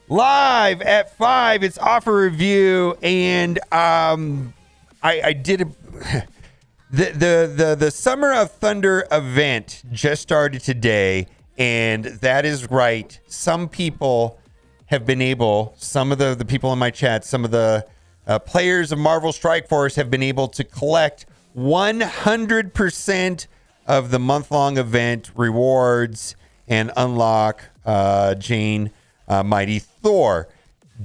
Live at 5, it's offer review, and I did a, the Summer of Thunder event just started today, and that is right. Some people have been able, some of the people in my chat, some of the players of Marvel Strike Force have been able to collect 100% of the month-long event rewards and unlock Jane Mighty Thor.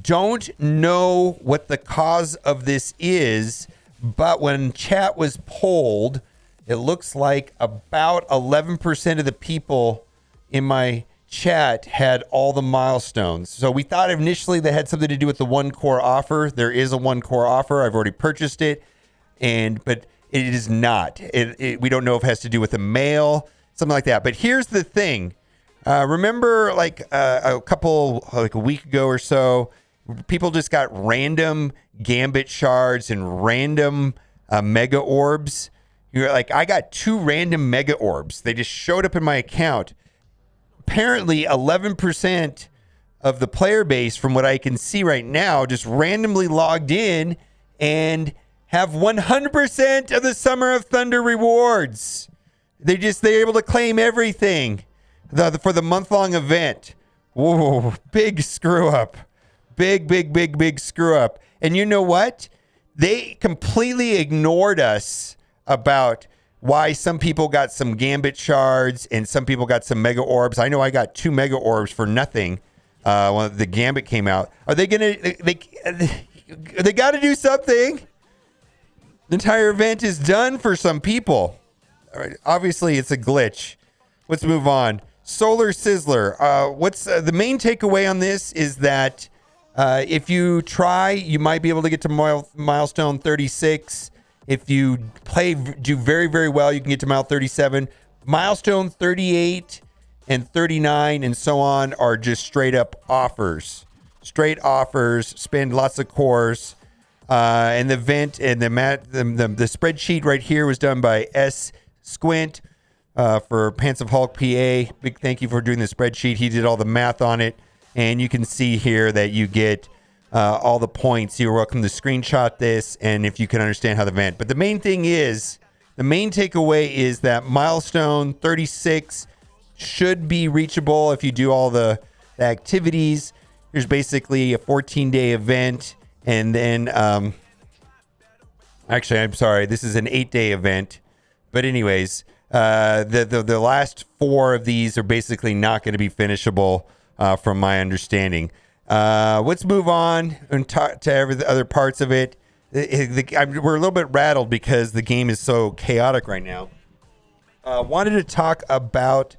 Don't know what the cause of this is, but when chat was polled, it looks like about 11% of the people in my chat had all the milestones. So we thought initially that had something to do with the one core offer. There is a one core offer. I've already purchased it, but it is not. We don't know if it has to do with the mail, something like that. But here's the thing. Remember like a week ago or so, people just got random Gambit shards and random mega orbs. You're like, I got 2 random mega orbs. They just showed up in my account. Apparently 11% of the player base, from what I can see right now, just randomly logged in and have 100% of the Summer of Thunder rewards. They're able to claim everything for the month-long event. Whoa, big screw up. Big screw up. And you know what? They completely ignored us about why some people got some Gambit shards and some people got some Mega Orbs. I know I got 2 Mega Orbs for nothing when the Gambit came out. Are they going to... They got to do something. The entire event is done for some people. All right, obviously, it's a glitch. Let's move on. Solar Sizzler. What's the main takeaway on this is that if you try, you might be able to get to milestone 36. If you do very, very well, you can get to mile 37. Milestone 38 and 39 and so on are just straight up offers. Straight offers. Spend lots of cores. And the event and the spreadsheet right here was done by S. Squint for Pants of Hulk PA. Big thank you for doing the spreadsheet. He did all the math on it. And you can see here that you get all the points. You're welcome to screenshot this, and if you can understand how the event. But the main takeaway is that milestone 36 should be reachable if you do all the activities. There's basically a 14-day event, and then actually, I'm sorry, this is an 8-day event. But anyways, the last 4 of these are basically not going to be finishable. From my understanding. Let's move on and talk to every other parts of it. We're a little bit rattled because the game is so chaotic right now. Wanted to talk about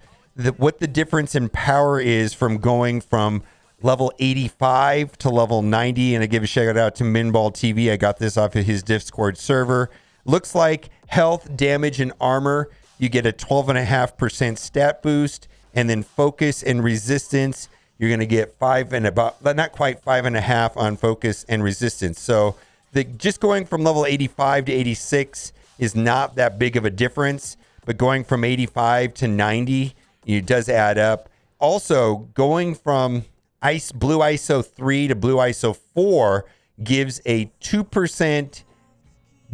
what the difference in power is from going from level 85 to level 90. And I give a shout out to Minball TV. I got this off of his Discord server. Looks like health, damage, and armor. You get a 12.5% stat boost. And then focus and resistance, you're going to get 5 and about, not quite 5.5 on focus and resistance. So just going from level 85 to 86 is not that big of a difference, but going from 85 to 90, it does add up. Also, going from Blue ISO 3 to Blue ISO 4 gives a 2%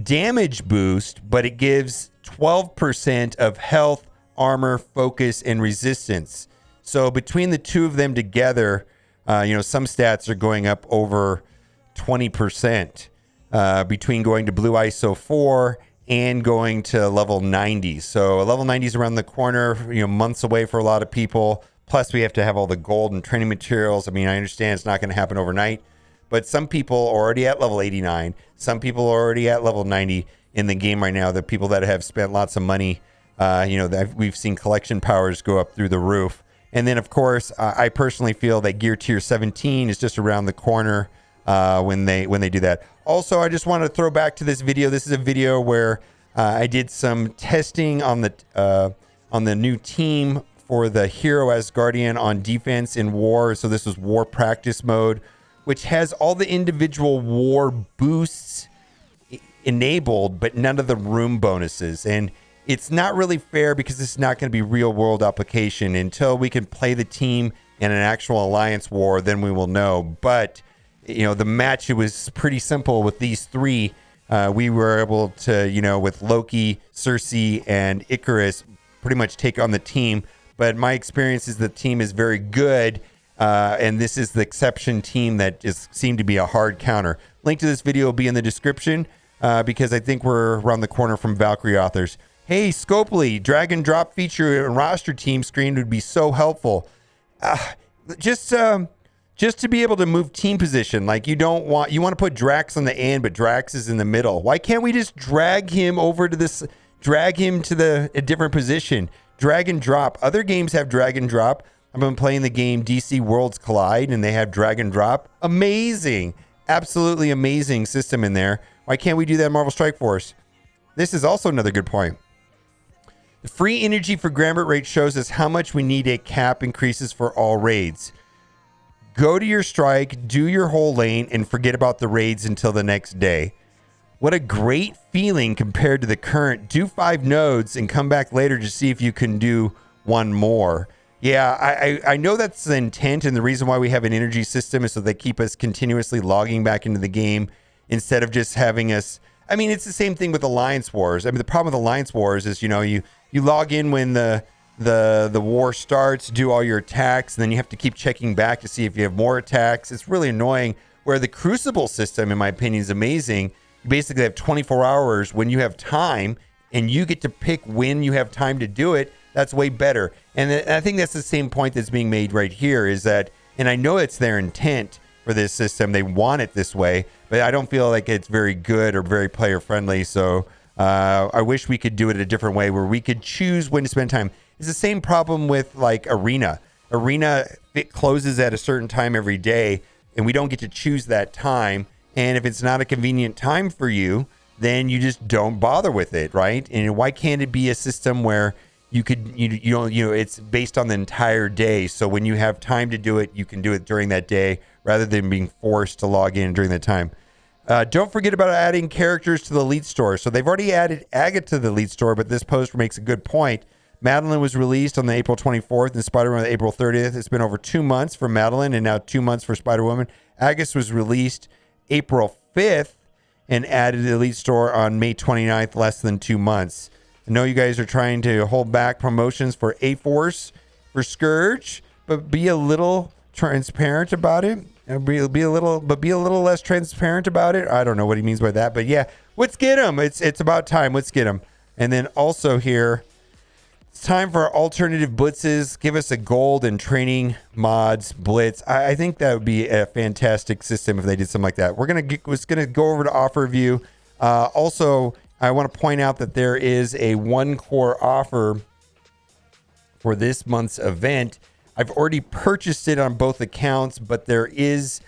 damage boost, but it gives 12% of health, armor, focus, and resistance. So between the two of them together, some stats are going up over 20% between going to Blue ISO 4 and going to level 90. So level 90 is around the corner, months away for a lot of people. Plus, we have to have all the gold and training materials. I mean, I understand it's not going to happen overnight, but some people are already at level 89. Some people are already at level 90 in the game right now. The people that have spent lots of money. We've seen collection powers go up through the roof. And then, of course, I personally feel that Gear Tier 17 is just around the corner when they do that. Also, I just want to throw back to this video. This is a video where I did some testing on the new team for the Hero Asgardian on defense in war. So this was war practice mode, which has all the individual war boosts enabled, but none of the room bonuses. And it's not really fair because this is not going to be real world application until we can play the team in an actual alliance war, then we will know. But, the match, it was pretty simple with these three. We were able to, with Loki, Cersei, and Icarus pretty much take on the team. But my experience is the team is very good. And this is the exception team that just seemed to be a hard counter. Link to this video will be in the description because I think we're around the corner from Valkyrie Authors. Hey, Scopely, drag and drop feature and roster team screen would be so helpful. Just to be able to move team position. Like you want to put Drax on the end, but Drax is in the middle. Why can't we just drag him over to a different position? Drag and drop. Other games have drag and drop. I've been playing the game DC Worlds Collide, and they have drag and drop. Amazing. Absolutely amazing system in there. Why can't we do that in Marvel Strike Force? This is also another good point. The free energy for Gambit rate shows us how much we need a cap increases for all raids. Go to your strike, do your whole lane, and forget about the raids until the next day. What a great feeling compared to the current do 5 nodes and come back later to see if you can do one more. Yeah, I know that's the intent, and the reason why we have an energy system is so they keep us continuously logging back into the game instead of just having us. I mean, it's the same thing with Alliance Wars. I mean, the problem with Alliance Wars is, you log in when the war starts, do all your attacks, and then you have to keep checking back to see if you have more attacks. It's really annoying. Where the Crucible system, in my opinion, is amazing. You basically have 24 hours when you have time, and you get to pick when you have time to do it. That's way better. And I think that's the same point that's being made right here is that, and I know it's their intent for this system. They want it this way, but I don't feel like it's very good or very player friendly. So I wish we could do it a different way where we could choose when to spend time. It's the same problem with like Arena. It closes at a certain time every day, and we don't get to choose that time. And if it's not a convenient time for you, then you just don't bother with it, right? And why can't it be a system where you could, it's based on the entire day. So when you have time to do it, you can do it during that day rather than being forced to log in during that time. Don't forget about adding characters to the Elite Store. So they've already added Agatha to the Elite Store, but this post makes a good point. Madeline was released on the April 24th and Spider-Man on the April 30th. It's been over 2 months for Madeline and now 2 months for Spider-Woman. Agatha was released April 5th and added to the Elite Store on May 29th, less than 2 months. I know you guys are trying to hold back promotions for A-Force, for Scourge, but be a little transparent about it. Be a little less transparent about it. I don't know what he means by that, but yeah, let's get him. It's about time. Let's get him. And then also here, it's time for alternative blitzes. Give us a gold and training mods blitz. I think that would be a fantastic system if they did something like that. We're gonna go over to offer review. Also, I want to point out that there is a 1-core offer for this month's event. I've already purchased it on both accounts, but there is,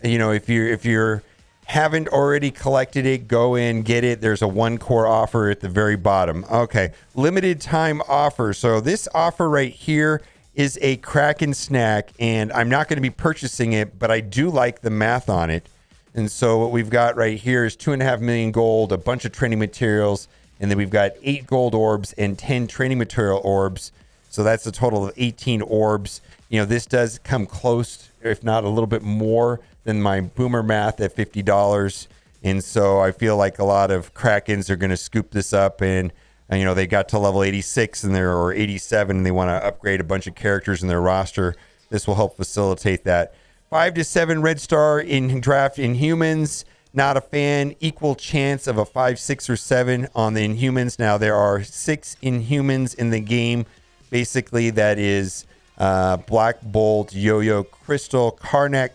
if you haven't already collected it, go in, get it. There's a 1-core offer at the very bottom. Okay, limited time offer. So this offer right here is a Kraken snack, and I'm not going to be purchasing it, but I do like the math on it. And so what we've got right here is 2.5 million gold, a bunch of training materials, and then we've got 8 gold orbs and 10 training material orbs. So that's a total of 18 orbs. This does come close, if not a little bit more than my boomer math at $50. And so I feel like a lot of Krakens are going to scoop this up and they got to level 86 or 87 and they want to upgrade a bunch of characters in their roster. This will help facilitate that. 5 to 7 red star in draft Inhumans. Not a fan. Equal chance of a 5, 6, or 7 on the Inhumans. Now there are 6 Inhumans in the game. Basically, that is Black Bolt, Yo-Yo, Crystal, Karnak,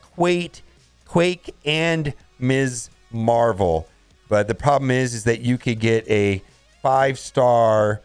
Quake, and Ms. Marvel. But the problem is that you could get a 5-star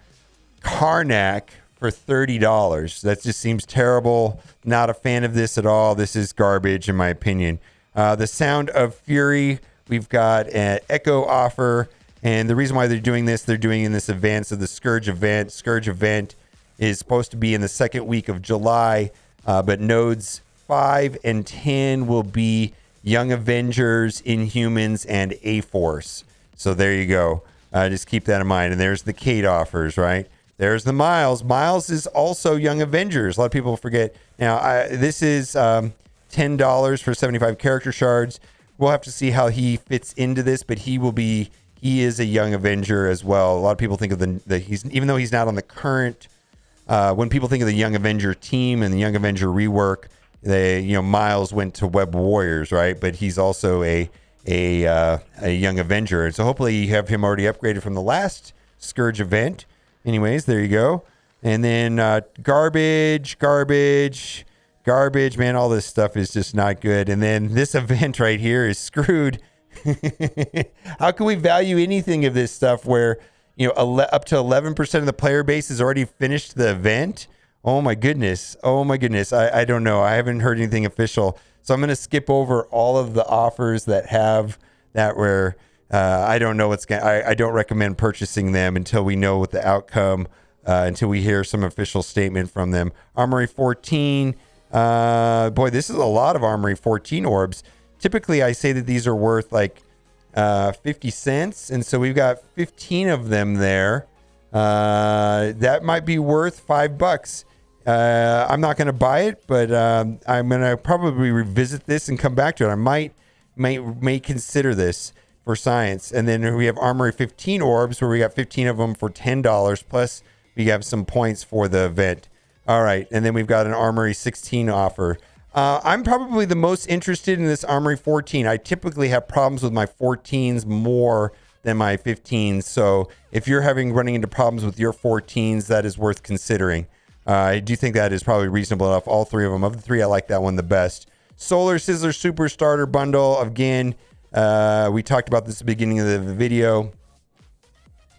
Karnak for $30. That just seems terrible. Not a fan of this at all. This is garbage, in my opinion. The Sound of Fury, we've got an Echo offer. And the reason why they're doing in this advance of the Scourge event. Scourge event is supposed to be in the second week of July. But nodes 5 and 10 will be Young Avengers, Inhumans, and A-Force. So there you go. Just keep that in mind. And there's the Kate offers, right? there's the Miles. Miles is also Young Avengers. A lot of people forget. Now, this is $10 for 75 character shards. We'll have to see how he fits into this, but he is a Young Avenger as well. A lot of people think of he's, even though he's not on the current, when people think of the Young Avenger team and the Young Avenger rework, Miles went to Web Warriors, right? But he's also a Young Avenger. And so hopefully you have him already upgraded from the last Scourge event. Anyways, there you go. And then garbage, man. All this stuff is just not good. And then this event right here is screwed. How can we value anything of this stuff where, up to 11% of the player base has already finished the event? Oh my goodness. I don't know. I haven't heard anything official. So I'm going to skip over all of the offers that have that where I don't know I don't recommend purchasing them until we know what the outcome, until we hear some official statement from them. Armory 14. Boy, this is a lot of Armory 14 orbs. Typically, I say that these are worth like 50 cents. And so we've got 15 of them there. That might be worth $5. I'm not going to buy it, but I'm going to probably revisit this and come back to it. I may consider this for science. And then we have Armory 15 orbs where we got 15 of them for $10. Plus, we have some points for the event. All right. And then we've got an Armory 16 offer. I'm probably the most interested in this Armory 14. I typically have problems with my 14s more than my 15s. So if you're running into problems with your 14s, that is worth considering. I do think that is probably reasonable enough. All three of them. Of the three, I like that one the best. Solar Sizzler Super Starter Bundle. Again, we talked about this at the beginning of the video,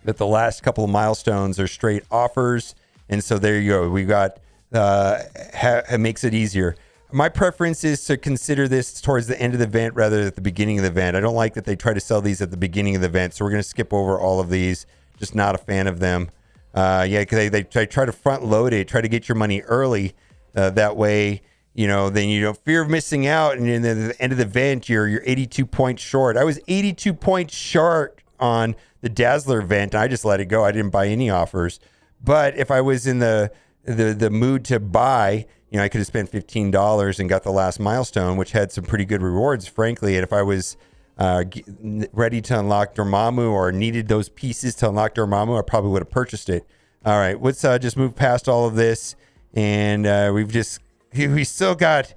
that the last couple of milestones are straight offers. And so there you go. We got, it makes it easier. My preference is to consider this towards the end of the event rather than at the beginning of the event. I don't like that they try to sell these at the beginning of the event. So we're going to skip over all of these. Just not a fan of them. Because they try to front load it, try to get your money early. That way, then you don't fear of missing out. And then at the end of the event, you're 82 points short. I was 82 points short on the Dazzler event. And I just let it go. I didn't buy any offers. But if I was in the mood to buy, I could have spent $15 and got the last milestone, which had some pretty good rewards, frankly. And if I was ready to unlock Dormammu or needed those pieces to unlock Dormammu, I probably would have purchased it. All right, let's just move past all of this. And we still got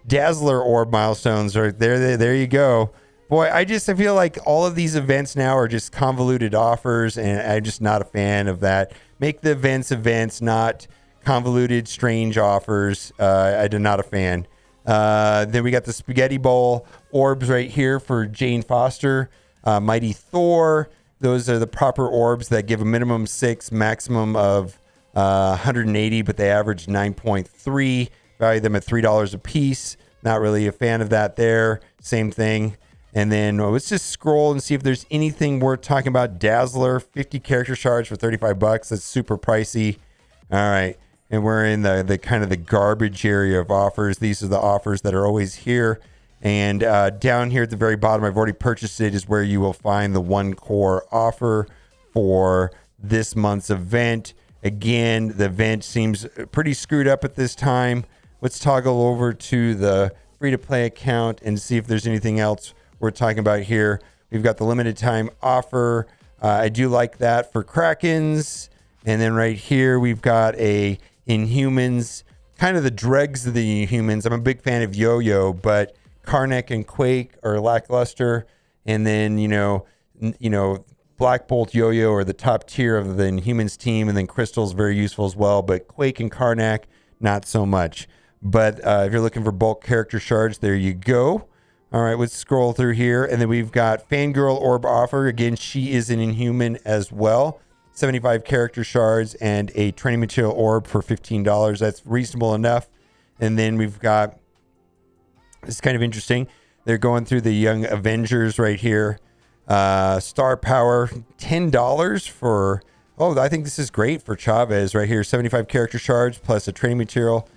Dazzler orb milestones right there. There you go. Boy, I feel like all of these events now are just convoluted offers, and I'm just not a fan of that. Make the events, not convoluted, strange offers. I'm not a fan. Then we got the Spaghetti Bowl orbs right here for Jane Foster. Mighty Thor. Those are the proper orbs that give a minimum 6, maximum of 180, but they average 9.3. Value them at $3 a piece. Not really a fan of that there. Same thing. And then let's just scroll and see if there's anything worth talking about. Dazzler, 50 character shards for $35. That's super pricey. All right. And we're in the kind of the garbage area of offers. These are the offers that are always here. And down here at the very bottom, I've already purchased it, is where you will find the one core offer for this month's event. Again, the event seems pretty screwed up at this time. Let's toggle over to the free-to-play account and see if there's anything else we're talking about here. We've got the limited time offer. I do like that for Krakens. And then right here, we've got a Inhumans, kind of the dregs of the Inhumans. I'm a big fan of Yo-Yo, but Karnak and Quake are lackluster. And then, Black Bolt, Yo-Yo are the top tier of the Inhumans team. And then Crystal's very useful as well. But Quake and Karnak, not so much. But if you're looking for bulk character shards, there you go. All right, let's scroll through here. And then we've got Fangirl Orb offer. Again, she is an Inhuman as well. 75 character shards and a training material orb for $15. That's reasonable enough. And then we've got, it's kind of interesting. They're going through the Young Avengers right here. Star Power, $10 for, I think this is great for Chavez right here. 75 character shards plus a training material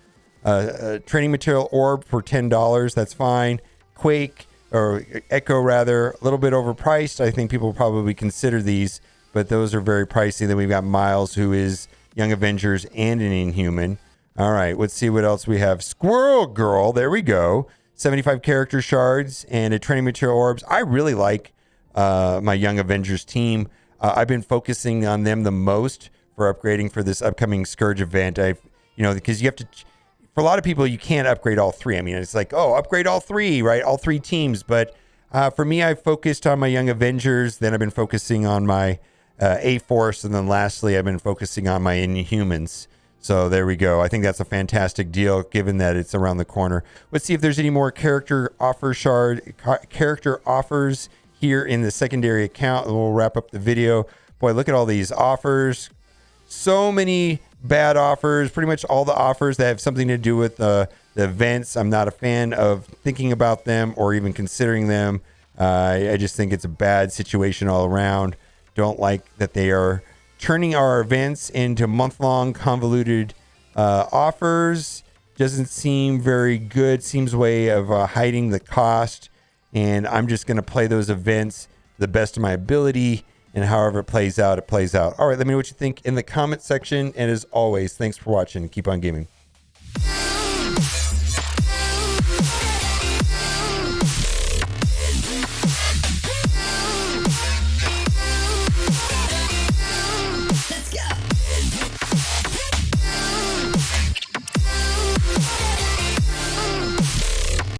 orb for $10. That's fine. Quake, or Echo rather, a little bit overpriced. I think people will probably consider these but those are very pricey. Then we've got Miles, who is Young Avengers and an Inhuman. All right, let's see what else we have. Squirrel Girl, there we go. 75 character shards and a training material orbs. I really like my Young Avengers team. I've been focusing on them the most for upgrading for this upcoming Scourge event. Because you have to, for a lot of people, you can't upgrade all three. I mean, it's like, oh, upgrade all three, right? All three teams. But for me, I've focused on my Young Avengers. Then I've been focusing on my A-Force. And then lastly, I've been focusing on my Inhumans. So there we go. I think that's a fantastic deal, given that it's around the corner. Let's see if there's any more character offers here in the secondary account, and we'll wrap up the video. Boy, look at all these offers. So many bad offers. Pretty much all the offers that have something to do with the events. I'm not a fan of thinking about them or even considering them. I just think it's a bad situation all around. Don't like that they are turning our events into month-long convoluted offers. Doesn't seem very good. Seems a way of hiding the cost. And I'm just going to play those events to the best of my ability. And however it plays out, it plays out. All right, let me know what you think in the comment section. And as always, thanks for watching. Keep on gaming.